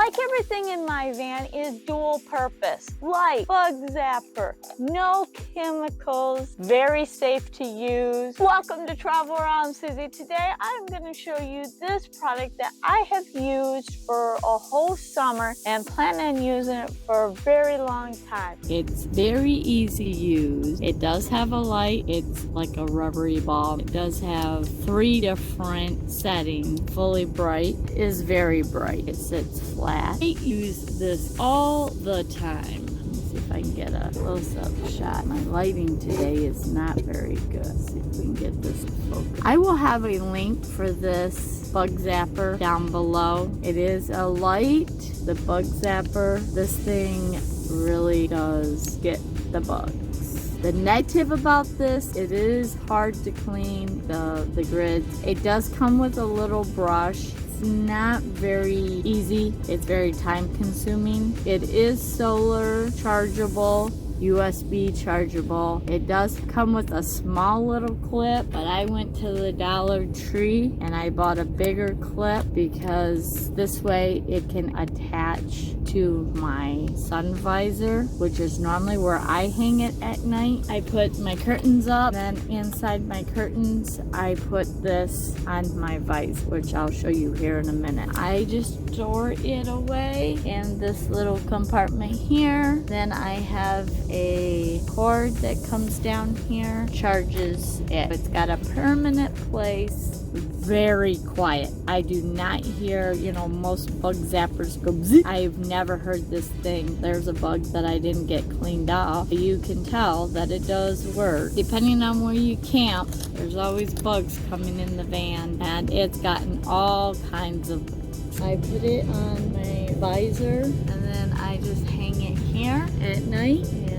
Like everything in my van is dual purpose. Light, bug zapper, no chemicals, very safe to use. Welcome to Travel Around Susie. Today I'm going to show you this product that I have used for a whole summer and plan on using it for a very long time. It's very easy to use. It does have a light. It's like a rubbery ball. It does have 3 different settings. Fully bright is very bright. It sits flat. I use this all the time. Let me see if I can get a close-up shot. My lighting today is not very good. Let's see if we can get this to focus. I will have a link for this bug zapper down below. It is a light, the bug zapper. This thing really does get the bugs. The negative about this, it is hard to clean the grids. It does come with a little brush. It's not very easy. It's very time consuming. It is solar chargeable, USB chargeable. It does come with a small little clip, but I went to the Dollar Tree and I bought a bigger clip because this way it can attach to my sun visor, which is normally where I hang it at night. I put my curtains up, then inside my curtains I put this on my visor, which I'll show you here in a minute. I just store it away in this little compartment here. Then I have a cord that comes down here, charges it. It's got a permanent place. Very quiet. I do not hear, most bug zappers go zip. I've never heard this thing. There's a bug that I didn't get cleaned off. You can tell that it does work. Depending on where you camp, there's always bugs coming in the van, and it's gotten all kinds of bugs. I put it on my visor, and then I just hang it here at night, and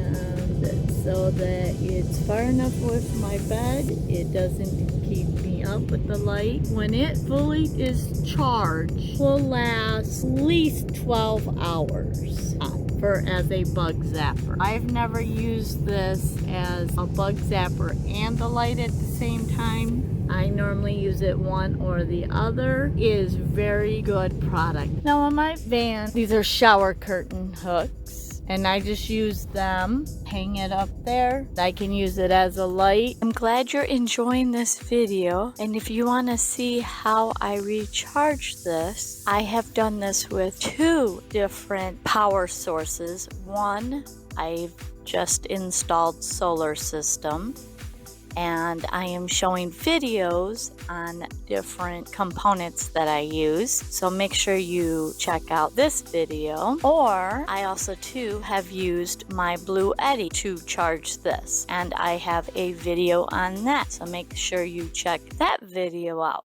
so that it's far enough away from my bed, it doesn't keep me up with the light. When it fully is charged, will last at least 12 hours as a bug zapper. I've never used this as a bug zapper and the light at the same time. I normally use it one or the other. It is very good product. Now on my van, these are shower curtain hooks. And I just use them, hang it up there. I can use it as a light. I'm glad you're enjoying this video. And if you want to see how I recharge this, I have done this with 2 different power sources. One, I've just installed solar system. And I am showing videos on different components that I use. So make sure you check out this video. Or I also too have used my Blue Eddy to charge this. And I have a video on that. So make sure you check that video out.